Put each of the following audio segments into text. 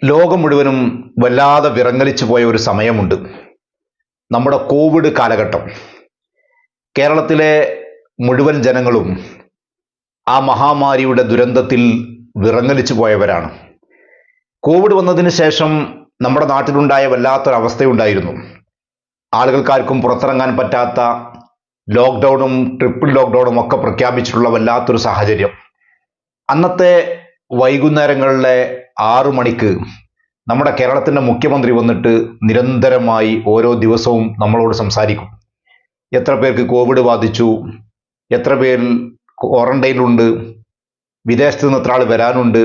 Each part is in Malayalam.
ലോകം മുഴുവനും വല്ലാതെ വിറങ്ങലിച്ചു പോയ ഒരു സമയമുണ്ട്. നമ്മുടെ കോവിഡ് കാലഘട്ടം. കേരളത്തിലെ മുഴുവൻ ജനങ്ങളും ആ മഹാമാരിയുടെ ദുരന്തത്തിൽ വിറങ്ങലിച്ചു പോയവരാണ്. കോവിഡ് വന്നതിന് ശേഷം നമ്മുടെ നാട്ടിലുണ്ടായ വല്ലാത്തൊരവസ്ഥയുണ്ടായിരുന്നു. ആളുകൾക്കാർക്കും പുറത്തിറങ്ങാൻ പറ്റാത്ത ലോക്ക്ഡൗണും ട്രിപ്പിൾ ലോക്ക്ഡൗണും ഒക്കെ പ്രഖ്യാപിച്ചിട്ടുള്ള വല്ലാത്തൊരു സാഹചര്യം. അന്നത്തെ വൈകുന്നേരങ്ങളിലെ 6 മണിക്ക് നമ്മുടെ കേരളത്തിൻ്റെ മുഖ്യമന്ത്രി വന്നിട്ട് നിരന്തരമായി ഓരോ ദിവസവും നമ്മളോട് സംസാരിക്കും. എത്ര പേർക്ക് കോവിഡ് ബാധിച്ചു, എത്ര പേർ ക്വാറന്റൈനിലുണ്ട്, വിദേശത്ത് നിന്ന് എത്ര ആൾ വരാനുണ്ട്,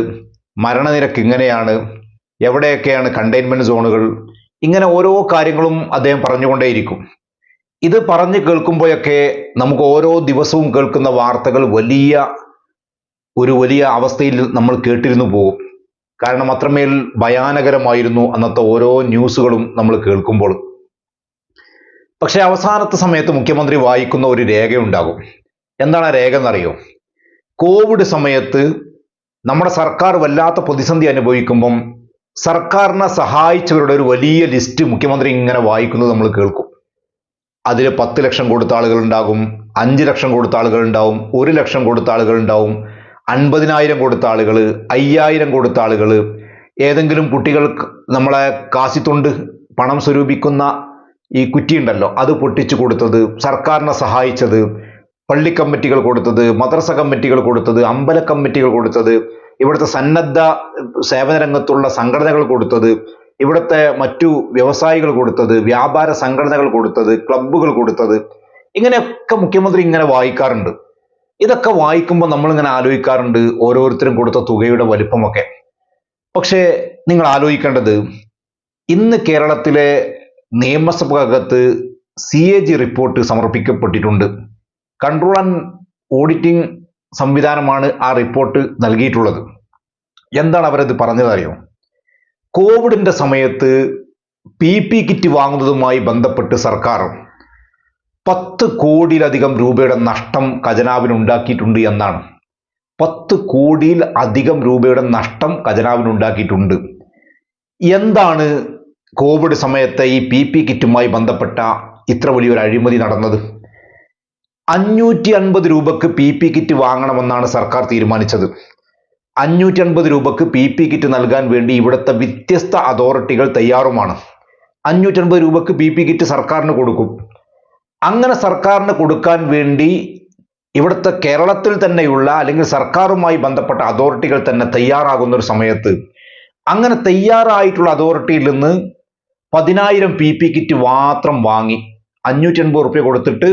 മരണനിരക്ക് ഇങ്ങനെയാണ്, എവിടെയൊക്കെയാണ് കണ്ടെയ്ൻമെൻറ്റ് സോണുകൾ, ഇങ്ങനെ ഓരോ കാര്യങ്ങളും അദ്ദേഹം പറഞ്ഞുകൊണ്ടേയിരിക്കും. ഇത് പറഞ്ഞു കേൾക്കുമ്പോഴൊക്കെ നമുക്ക് ഓരോ ദിവസവും കേൾക്കുന്ന വാർത്തകൾ വലിയ അവസ്ഥയിൽ നമ്മൾ കേട്ടിരുന്നു പോകും. കാരണം അത്രമേൽ ഭയാനകരമായിരുന്നു അന്നത്തെ ഓരോ ന്യൂസുകളും നമ്മൾ കേൾക്കുമ്പോൾ. പക്ഷെ അവസാനത്തെ സമയത്ത് മുഖ്യമന്ത്രി വായിക്കുന്ന ഒരു രേഖയുണ്ടാകും. എന്താണ് ആ രേഖ എന്നറിയോ? കോവിഡ് സമയത്ത് നമ്മുടെ സർക്കാർ വല്ലാത്ത പ്രതിസന്ധി അനുഭവിക്കുമ്പം സർക്കാരിനെ സഹായിച്ചവരുടെ ഒരു വലിയ ലിസ്റ്റ് മുഖ്യമന്ത്രി ഇങ്ങനെ വായിക്കുന്നത് നമ്മൾ കേൾക്കും. അതിൽ 10 ലക്ഷം കൊടുത്ത ആളുകളുണ്ടാകും, 5 ലക്ഷം കൊടുത്ത ആളുകളുണ്ടാവും, 1 ലക്ഷം കൊടുത്ത ആളുകളുണ്ടാവും, 50,000 കൊടുത്ത ആളുകൾ, 5,000 കൊടുത്ത ആളുകൾ, ഏതെങ്കിലും കുട്ടികൾക്ക് നമ്മളെ കാശിത്തൊണ്ട് പണം സ്വരൂപിക്കുന്ന ഈ കുറ്റിയുണ്ടല്ലോ അത് പൊട്ടിച്ചു കൊടുത്തത്, സർക്കാരിനെ സഹായിച്ചത്, പള്ളി കമ്മിറ്റികൾ കൊടുത്തത്, മദ്രസ കമ്മിറ്റികൾ കൊടുത്തത്, അമ്പല കമ്മിറ്റികൾ കൊടുത്തത്, ഇവിടുത്തെ സന്നദ്ധ സേവന രംഗത്തുള്ള സംഘടനകൾ കൊടുത്തത്, ഇവിടുത്തെ മറ്റു വ്യവസായികൾ കൊടുത്തത്, വ്യാപാര സംഘടനകൾ കൊടുത്തത്, ക്ലബ്ബുകൾ കൊടുത്തത്, ഇങ്ങനെയൊക്കെ മുഖ്യമന്ത്രി ഇങ്ങനെ വായിക്കാറുണ്ട്. ഇതൊക്കെ വായിക്കുമ്പോൾ നമ്മളിങ്ങനെ ആലോചിക്കാറുണ്ട് ഓരോരുത്തരും കൊടുത്ത തുകയുടെ വലിപ്പമൊക്കെ. പക്ഷേ നിങ്ങൾ ആലോചിക്കേണ്ടത്, ഇന്ന് കേരളത്തിലെ നിയമസഭകത്ത് CAG റിപ്പോർട്ട് സമർപ്പിക്കപ്പെട്ടിട്ടുണ്ട്. കൺട്രോൾ ആൻഡ് ഓഡിറ്റിംഗ് സംവിധാനമാണ് ആ റിപ്പോർട്ട് നൽകിയിട്ടുള്ളത്. എന്താണ് അവരത് പറഞ്ഞതറിയോ? കോവിഡിന്റെ സമയത്ത് PP കിറ്റ് വാങ്ങുന്നതുമായി ബന്ധപ്പെട്ട് സർക്കാർ 10 കോടിയിലധികം രൂപയുടെ നഷ്ടം ഖജനാവിനുണ്ടാക്കിയിട്ടുണ്ട് എന്നാണ്. 10 കോടിയിൽ അധികം രൂപയുടെ നഷ്ടം ഖജനാവിനുണ്ടാക്കിയിട്ടുണ്ട്. എന്താണ് കോവിഡ് സമയത്ത് ഈ PP കിറ്റുമായി ബന്ധപ്പെട്ട ഇത്ര വലിയൊരു അഴിമതി നടന്നത്? 550 രൂപക്ക് PP കിറ്റ് വാങ്ങണമെന്നാണ് സർക്കാർ തീരുമാനിച്ചത്. 550 രൂപക്ക് PP കിറ്റ് നൽകാൻ വേണ്ടി ഇവിടുത്തെ വ്യത്യസ്ത അതോറിറ്റികൾ തയ്യാറുമാണ്. 550 രൂപക്ക് PP കിറ്റ് സർക്കാരിന് കൊടുക്കും. അങ്ങനെ സർക്കാരിന് കൊടുക്കാൻ വേണ്ടി ഇവിടുത്തെ കേരളത്തിൽ തന്നെയുള്ള അല്ലെങ്കിൽ സർക്കാരുമായി ബന്ധപ്പെട്ട അതോറിറ്റികൾ തന്നെ തയ്യാറാകുന്ന ഒരു സമയത്ത് അങ്ങനെ തയ്യാറായിട്ടുള്ള അതോറിറ്റിയിൽ നിന്ന് 10,000 PP കിറ്റ് മാത്രം വാങ്ങി, 550 റുപ്യ കൊടുത്തിട്ട്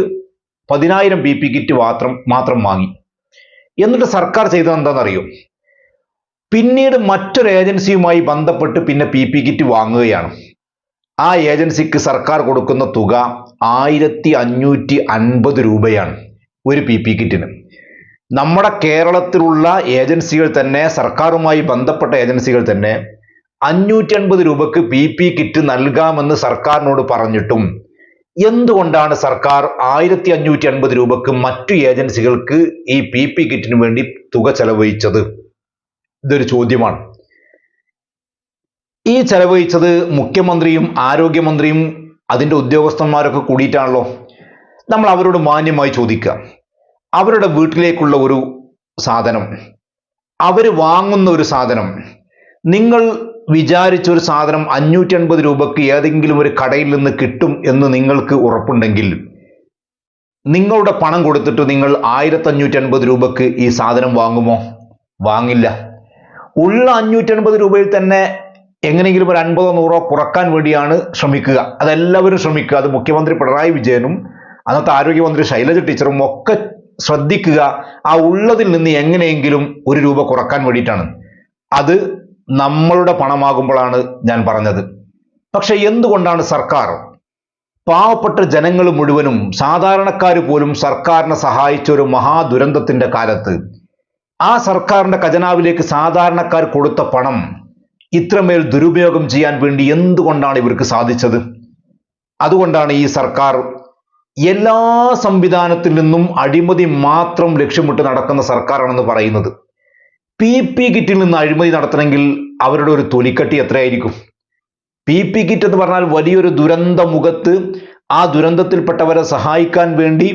10,000 PP കിറ്റ് മാത്രം വാങ്ങി. എന്നിട്ട് സർക്കാർ ചെയ്തത് എന്താണെന്നറിയോ? പിന്നീട് മറ്റൊരു ഏജൻസിയുമായി ബന്ധപ്പെട്ട് പിന്നെ PP കിറ്റ് വാങ്ങുകയാണ്. ആ ഏജൻസിക്ക് സർക്കാർ കൊടുക്കുന്ന തുക 1,550 രൂപയാണ് ഒരു PP കിറ്റിന്. നമ്മുടെ കേരളത്തിലുള്ള ഏജൻസികൾ തന്നെ, സർക്കാരുമായി ബന്ധപ്പെട്ട ഏജൻസികൾ തന്നെ 550 രൂപക്ക് PP കിറ്റ് നൽകാമെന്ന് സർക്കാരിനോട് പറഞ്ഞിട്ടും എന്തുകൊണ്ടാണ് സർക്കാർ 1,550 രൂപക്ക് മറ്റു ഏജൻസികൾക്ക് ഈ PP കിറ്റിന് വേണ്ടി തുക ചെലവഴിച്ചത്? ഇതൊരു ചോദ്യമാണ്. ഈ ചെലവഴിച്ചത് മുഖ്യമന്ത്രിയും ആരോഗ്യമന്ത്രിയും അതിൻ്റെ ഉദ്യോഗസ്ഥന്മാരൊക്കെ കൂടിയിട്ടാണല്ലോ. നമ്മൾ അവരോട് മാന്യമായി ചോദിക്കുക, അവരുടെ വീട്ടിലേക്കുള്ള ഒരു സാധനം, അവർ വാങ്ങുന്ന ഒരു സാധനം, നിങ്ങൾ വിചാരിച്ചൊരു സാധനം 550 രൂപക്ക് ഏതെങ്കിലും ഒരു കടയിൽ നിന്ന് കിട്ടും എന്ന് നിങ്ങൾക്ക് ഉറപ്പുണ്ടെങ്കിൽ നിങ്ങളുടെ പണം കൊടുത്തിട്ട് നിങ്ങൾ 1,550 രൂപക്ക് ഈ സാധനം വാങ്ങുമോ? വാങ്ങില്ല. ഉള്ള 550 രൂപയിൽ തന്നെ എങ്ങനെയെങ്കിലും ഒരു 50 100 കുറക്കാൻ വേണ്ടിയാണ് ശ്രമിക്കുക. അതെല്ലാവരും ശ്രമിക്കുക. അത് മുഖ്യമന്ത്രി പിണറായി വിജയനും അന്നത്തെ ആരോഗ്യമന്ത്രി ശൈലജ ടീച്ചറും ഒക്കെ ശ്രദ്ധിക്കുക. ആ ഉള്ളതിൽ നിന്ന് എങ്ങനെയെങ്കിലും 1 രൂപ കുറക്കാൻ വേണ്ടിയിട്ടാണ്. അത് നമ്മളുടെ പണമാകുമ്പോഴാണ് ഞാൻ പറഞ്ഞത്. പക്ഷെ എന്തുകൊണ്ടാണ് സർക്കാർ പാവപ്പെട്ട ജനങ്ങൾ മുഴുവനും, സാധാരണക്കാർ പോലും സർക്കാരിനെ സഹായിച്ച ഒരു മഹാദുരന്തത്തിന്റെ കാലത്ത് ആ സർക്കാരിന്റെ ഖജനാവിലേക്ക് സാധാരണക്കാർ കൊടുത്ത പണം ഇത്രമേൽ ദുരുപയോഗം ചെയ്യാൻ വേണ്ടി എന്തുകൊണ്ടാണ് ഇവർക്ക് സാധിച്ചത്? അതുകൊണ്ടാണ് ഈ സർക്കാർ എല്ലാ സംവിധാനത്തിൽ നിന്നും അഴിമതി മാത്രം ലക്ഷ്യമിട്ട് നടക്കുന്ന സർക്കാരാണെന്ന് പറയുന്നത്. PP കിറ്റിൽ നിന്ന് അഴിമതി നടത്തണമെങ്കിൽ അവരുടെ ഒരു തൊലിക്കട്ടി എത്രയായിരിക്കും? പി കിറ്റ് എന്ന് പറഞ്ഞാൽ വലിയൊരു ദുരന്ത മുഖത്ത് ആ ദുരന്തത്തിൽപ്പെട്ടവരെ സഹായിക്കാൻ വേണ്ടി,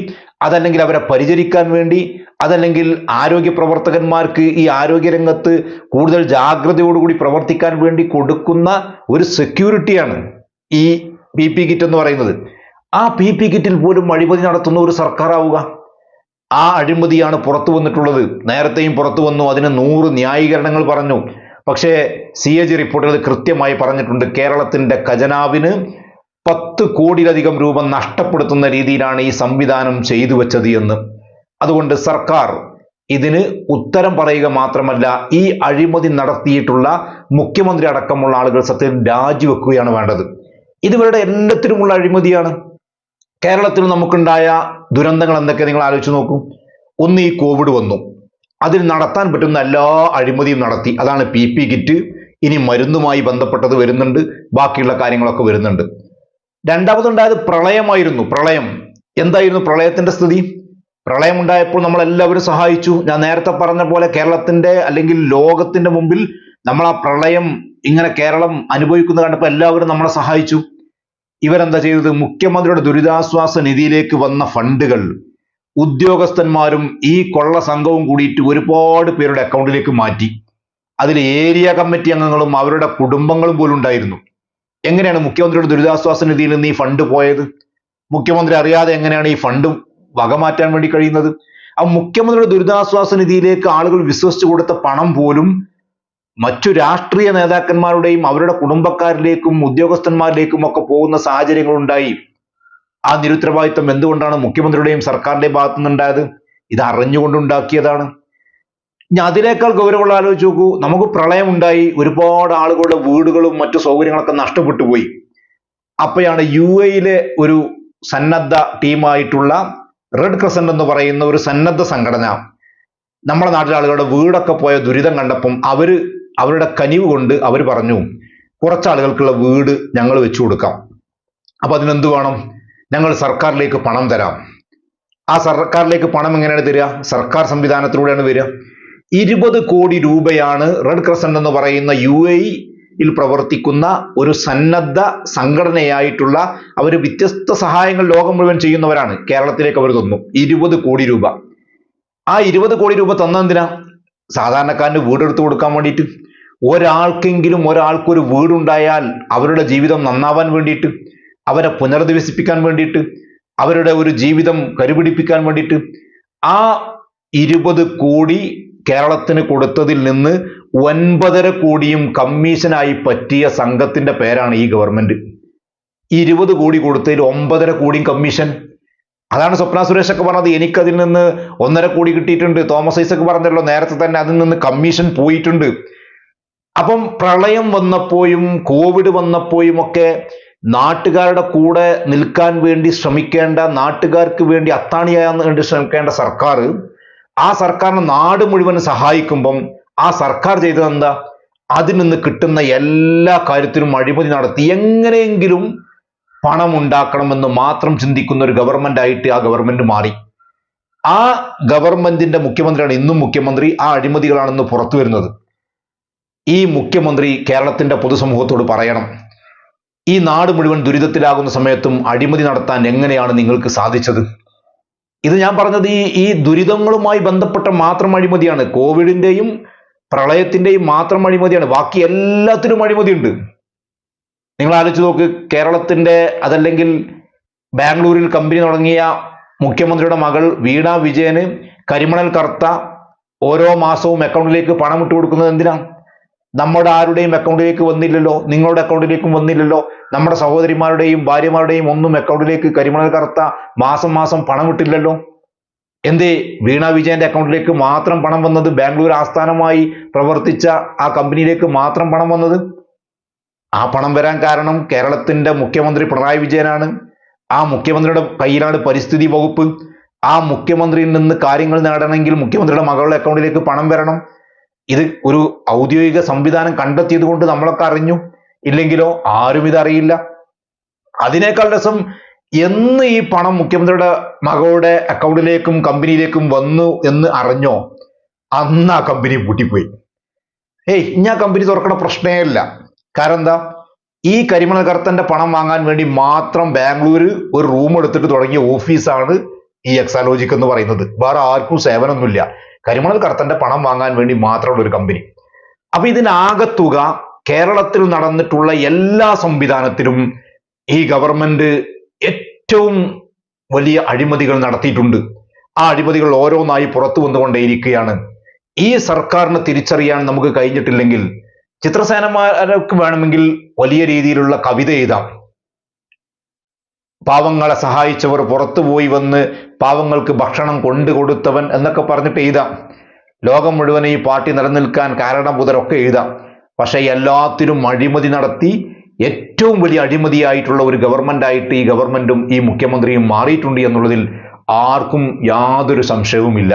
അതല്ലെങ്കിൽ അവരെ പരിചരിക്കാൻ വേണ്ടി, അതല്ലെങ്കിൽ ആരോഗ്യ പ്രവർത്തകന്മാർക്ക് ഈ ആരോഗ്യരംഗത്ത് കൂടുതൽ ജാഗ്രതയോടുകൂടി പ്രവർത്തിക്കാൻ വേണ്ടി കൊടുക്കുന്ന ഒരു സെക്യൂരിറ്റിയാണ് ഈ പി കിറ്റ് എന്ന് പറയുന്നത്. ആ പി കിറ്റിൽ പോലും അഴിമതി നടത്തുന്ന ഒരു സർക്കാർ ആവുക. ആ അഴിമതിയാണ് പുറത്തു വന്നിട്ടുള്ളത്. നേരത്തെയും പുറത്തു വന്നു, അതിന് 100 ന്യായീകരണങ്ങൾ പറഞ്ഞു. പക്ഷേ CAG റിപ്പോർട്ടിൽ കൃത്യമായി പറഞ്ഞിട്ടുണ്ട്, കേരളത്തിന്റെ ഖജനാവിന് 10 കോടിയിലധികം രൂപ നഷ്ടപ്പെടുത്തുന്ന രീതിയിലാണ് ഈ സംവിധാനം ചെയ്തു വെച്ചത് എന്ന്. അതുകൊണ്ട് സർക്കാർ ഇതിന് ഉത്തരം പറയുക മാത്രമല്ല, ഈ അഴിമതി നടത്തിയിട്ടുള്ള മുഖ്യമന്ത്രി അടക്കമുള്ള ആളുകൾ സത്യം രാജിവെക്കുകയാണ് വേണ്ടത്. ഇതിവരുടെ എല്ലാത്തിനുമുള്ള അഴിമതിയാണ്. കേരളത്തിൽ നമുക്കുണ്ടായ ദുരന്തങ്ങൾ എന്തൊക്കെ നിങ്ങൾ ആലോചിച്ച് നോക്കൂ. ഒന്ന്, ഈ കോവിഡ് വന്നു, അതിൽ നടത്താൻ പറ്റുന്ന എല്ലാ അഴിമതിയും നടത്തി. അതാണ് പി കിറ്റ്. ഇനി മരുന്നുമായി ബന്ധപ്പെട്ടത് വരുന്നുണ്ട്, ബാക്കിയുള്ള കാര്യങ്ങളൊക്കെ വരുന്നുണ്ട്. രണ്ടാമതുണ്ടായത് പ്രളയമായിരുന്നു. പ്രളയം എന്തായിരുന്നു? പ്രളയത്തിന്റെ സ്ഥിതി, പ്രളയം ഉണ്ടായപ്പോൾ നമ്മളെല്ലാവരും സഹായിച്ചു. ഞാൻ നേരത്തെ പറഞ്ഞ പോലെ കേരളത്തിന്റെ അല്ലെങ്കിൽ ലോകത്തിന്റെ മുമ്പിൽ നമ്മൾ ആ പ്രളയം ഇങ്ങനെ കേരളം അനുഭവിക്കുന്ന കണ്ടപ്പോൾ എല്ലാവരും നമ്മളെ സഹായിച്ചു. ഇവരെന്താ ചെയ്തത്? മുഖ്യമന്ത്രിയുടെ ദുരിതാശ്വാസ നിധിയിലേക്ക് വന്ന ഫണ്ടുകൾ ഉദ്യോഗസ്ഥന്മാരും ഈ കൊള്ള സംഘവും കൂടിയിട്ട് ഒരുപാട് പേരുടെ അക്കൗണ്ടിലേക്ക് മാറ്റി. അതിൽ ഏരിയ കമ്മിറ്റി അംഗങ്ങളും അവരുടെ കുടുംബങ്ങളും പോലും ഉണ്ടായിരുന്നു. എങ്ങനെയാണ് മുഖ്യമന്ത്രിയുടെ ദുരിതാശ്വാസ നിധിയിൽ നിന്ന് ഈ ഫണ്ട് പോയത്? മുഖ്യമന്ത്രി അറിയാതെ എങ്ങനെയാണ് ഈ ഫണ്ട് വകമാറ്റാൻ വേണ്ടി കഴിയുന്നത്? ആ മുഖ്യമന്ത്രിയുടെ ദുരിതാശ്വാസ നിധിയിലേക്ക് ആളുകൾ വിശ്വസിച്ചു കൊടുത്ത പണം പോലും മറ്റു രാഷ്ട്രീയ നേതാക്കന്മാരുടെയും അവരുടെ കുടുംബക്കാരിലേക്കും ഉദ്യോഗസ്ഥന്മാരിലേക്കും ഒക്കെ പോകുന്ന സാഹചര്യങ്ങൾ ഉണ്ടായി. ആ നിരുത്തരവാദിത്വം എന്തുകൊണ്ടാണ് മുഖ്യമന്ത്രിയുടെയും സർക്കാരിന്റെയും ഭാഗത്തു നിന്നുണ്ടായത്? ഇത് അറിഞ്ഞുകൊണ്ടുണ്ടാക്കിയതാണ്. ഇനി അതിനേക്കാൾ ഗൗരവമുള്ള ആലോചിച്ച് നോക്കൂ. നമുക്ക് പ്രളയം ഉണ്ടായി, ഒരുപാട് ആളുകളുടെ വീടുകളും മറ്റു സൗകര്യങ്ങളൊക്കെ നഷ്ടപ്പെട്ടു പോയി. അപ്പോഴാണ് UAE ഒരു സന്നദ്ധ ടീമായിട്ടുള്ള റെഡ് ക്രസന്റ് എന്ന് പറയുന്ന ഒരു സന്നദ്ധ സംഘടന നമ്മുടെ നാട്ടിലെ ആളുകളുടെ വീടൊക്കെ പോയ ദുരിതം കണ്ടപ്പം അവരുടെ കനിവ് കൊണ്ട് അവർ പറഞ്ഞു, കുറച്ച് ആളുകൾക്കുള്ള വീട് ഞങ്ങൾ വെച്ചു കൊടുക്കാം. അപ്പൊ അതിനെന്ത് വേണം? ഞങ്ങൾ സർക്കാരിലേക്ക് പണം തരാം. ആ സർക്കാരിലേക്ക് പണം എങ്ങനെയാണ് തരിക? സർക്കാർ സംവിധാനത്തിലൂടെയാണ് വരിക. 20 കോടി രൂപയാണ് റെഡ് ക്രസന്റ് എന്ന് പറയുന്ന UAE പ്രവർത്തിക്കുന്ന ഒരു സന്നദ്ധ സംഘടനയായിട്ടുള്ള അവർ വ്യത്യസ്ത സഹായങ്ങൾ ലോകം മുഴുവൻ ചെയ്യുന്നവരാണ്. കേരളത്തിലേക്ക് അവർ തന്നു 20 കോടി രൂപ. ആ 20 കോടി രൂപ തന്നെന്തിനാ? സാധാരണക്കാരന് വീടെടുത്ത് കൊടുക്കാൻ വേണ്ടിയിട്ട്. ഒരാൾക്കൊരു വീടുണ്ടായാൽ അവരുടെ ജീവിതം നന്നാവാൻ വേണ്ടിയിട്ട്, അവരെ പുനരധിവസിപ്പിക്കാൻ വേണ്ടിയിട്ട്, അവരുടെ ഒരു ജീവിതം കരുപിടിപ്പിക്കാൻ വേണ്ടിയിട്ട്. ആ 20 കോടി കേരളത്തിന് കൊടുത്തതിൽ നിന്ന് 9.5 കോടിയും കമ്മീഷനായി പറ്റിയ സംഘത്തിന്റെ പേരാണ് ഈ ഗവൺമെന്റ്. 20 കോടി കൊടുത്തതിൽ 9.5 കോടിയും കമ്മീഷൻ. അതാണ് സ്വപ്ന സുരേഷ് ഒക്കെ പറഞ്ഞത്, എനിക്കതിൽ നിന്ന് 1.5 കോടി കിട്ടിയിട്ടുണ്ട്. തോമസ് ഐസക് പറഞ്ഞല്ലോ നേരത്തെ തന്നെ, അതിൽ നിന്ന് കമ്മീഷൻ പോയിട്ടുണ്ട്. അപ്പം പ്രളയം വന്നപ്പോഴും കോവിഡ് വന്നപ്പോഴും ഒക്കെ നാട്ടുകാരുടെ കൂടെ നിൽക്കാൻ വേണ്ടി ശ്രമിക്കേണ്ട, നാട്ടുകാർക്ക് വേണ്ടി അത്താണിയാൻ വേണ്ടി ശ്രമിക്കേണ്ട സർക്കാർ, ആ സർക്കാരിനെ നാട് മുഴുവൻ സഹായിക്കുമ്പം ആ സർക്കാർ ചെയ്തത് എന്താ? അതിൽ നിന്ന് കിട്ടുന്ന എല്ലാ കാര്യത്തിലും അഴിമതി നടത്തി എങ്ങനെയെങ്കിലും പണം ഉണ്ടാക്കണമെന്ന് മാത്രം ചിന്തിക്കുന്ന ഒരു ഗവൺമെന്റ് ആയിട്ട് ആ ഗവൺമെന്റ് മാറി. ആ ഗവൺമെന്റിന്റെ മുഖ്യമന്ത്രിയാണ് ഇന്നും മുഖ്യമന്ത്രി. ആ അഴിമതികളാണെന്ന് പുറത്തു വരുന്നത്. ഈ മുഖ്യമന്ത്രി കേരളത്തിന്റെ പൊതുസമൂഹത്തോട് പറയണം, ഈ നാട് മുഴുവൻ ദുരിതത്തിലാകുന്ന സമയത്തും അഴിമതി നടത്താൻ എങ്ങനെയാണ് നിങ്ങൾക്ക് സാധിച്ചത്? ഇത് ഞാൻ പറഞ്ഞത് ഈ ദുരിതങ്ങളുമായി ബന്ധപ്പെട്ട മാത്രം അഴിമതിയാണ്. കോവിഡിന്റെയും പ്രളയത്തിന്റെയും മാത്രം അഴിമതിയാണ്. ബാക്കി എല്ലാത്തിനും അഴിമതിയുണ്ട്. നിങ്ങൾ ആലോചിച്ച് നോക്ക്, കേരളത്തിന്റെ അതല്ലെങ്കിൽ ബാംഗ്ലൂരിൽ കമ്പനി തുടങ്ങിയ മുഖ്യമന്ത്രിയുടെ മകൾ വീണ വിജയന് കരിമണൽ കർത്ത ഓരോ മാസവും അക്കൗണ്ടിലേക്ക് പണം ഇട്ട് കൊടുക്കുന്നത് എന്തിനാ? നമ്മുടെ ആരുടെയും അക്കൗണ്ടിലേക്ക് വന്നില്ലല്ലോ, നിങ്ങളുടെ അക്കൗണ്ടിലേക്കും വന്നില്ലല്ലോ, നമ്മുടെ സഹോദരിമാരുടെയും ഭാര്യമാരുടെയും ഒന്നും അക്കൗണ്ടിലേക്ക് കരിമണൽ കർത്ത മാസം മാസം പണം ഇട്ടില്ലല്ലോ. എന്തേ വീണ വിജയന്റെ അക്കൗണ്ടിലേക്ക് മാത്രം പണം വന്നത്? ബാംഗ്ലൂർ ആസ്ഥാനമായി പ്രവർത്തിച്ച ആ കമ്പനിയിലേക്ക് മാത്രം പണം വന്നത്? ആ പണം വരാൻ കാരണം കേരളത്തിന്റെ മുഖ്യമന്ത്രി പിണറായി വിജയനാണ്. ആ മുഖ്യമന്ത്രിയുടെ കയ്യിലാണ് പരിസ്ഥിതി വകുപ്പ്. ആ മുഖ്യമന്ത്രിയിൽ നിന്ന് കാര്യങ്ങൾ നേടണമെങ്കിൽ മുഖ്യമന്ത്രിയുടെ മകളുടെ അക്കൗണ്ടിലേക്ക് പണം വരണം. ഇത് ഒരു ഔദ്യോഗിക സംവിധാനം കണ്ടെത്തിയത് കൊണ്ട് നമ്മളൊക്കെ അറിഞ്ഞു, ഇല്ലെങ്കിലോ ആരും ഇതറിയില്ല. അതിനേക്കാൾ രസം, എന്ന് ഈ പണം മുഖ്യമന്ത്രിയുടെ മകളുടെ അക്കൗണ്ടിലേക്കും കമ്പനിയിലേക്കും വന്നു എന്ന് അറിഞ്ഞോ അന്ന് ആ കമ്പനി പൂട്ടിപ്പോയി. ഞാൻ കമ്പനി തുറക്കണ പ്രശ്നമേ ഇല്ല. കാരണം എന്താ, ഈ കരിമണൽ കർത്തന്റെ പണം വാങ്ങാൻ വേണ്ടി മാത്രം ബാംഗ്ലൂർ ഒരു റൂം എടുത്തിട്ട് തുടങ്ങിയ ഓഫീസാണ് ഈ എക്സാലോജിക് എന്ന് പറയുന്നത്. വേറെ ആർക്കും സേവനമൊന്നുമില്ല, കരിമണൽ കർത്തന്റെ പണം വാങ്ങാൻ വേണ്ടി മാത്രമുള്ള ഒരു കമ്പനി. അപ്പൊ ഇതിനാകത്തുക കേരളത്തിൽ നടന്നിട്ടുള്ള എല്ലാ സംവിധാനത്തിലും ഈ ഗവൺമെന്റ് ഏറ്റവും വലിയ അഴിമതികൾ നടത്തിയിട്ടുണ്ട്. ആ അഴിമതികൾ ഓരോന്നായി പുറത്തു വന്നുകൊണ്ടേയിരിക്കുകയാണ്. ഈ സർക്കാരിനെ തിരിച്ചറിയാൻ നമുക്ക് കഴിഞ്ഞിട്ടില്ലെങ്കിൽ ചിത്രസേനന്മാർക്ക് വേണമെങ്കിൽ വലിയ രീതിയിലുള്ള കവിത എഴുതാം. പാവങ്ങളെ സഹായിച്ചവർ പുറത്തുപോയി വന്ന് പാവങ്ങൾക്ക് ഭക്ഷണം കൊണ്ടുകൊടുത്തവൻ എന്നൊക്കെ പറഞ്ഞിട്ട് എഴുതാം. ലോകം മുഴുവൻ ഈ പാർട്ടി നിലനിൽക്കാൻ കാരണഭൂതരൊക്കെ എഴുതാം. പക്ഷെ എല്ലാത്തിനും അഴിമതി നടത്തി ഏറ്റവും വലിയ അഴിമതിയായിട്ടുള്ള ഒരു ഗവൺമെന്റ് ആയിട്ട് ഈ ഗവൺമെന്റും ഈ മുഖ്യമന്ത്രിയും മാറിയിട്ടുണ്ട് എന്നുള്ളതിൽ ആർക്കും യാതൊരു സംശയവുമില്ല.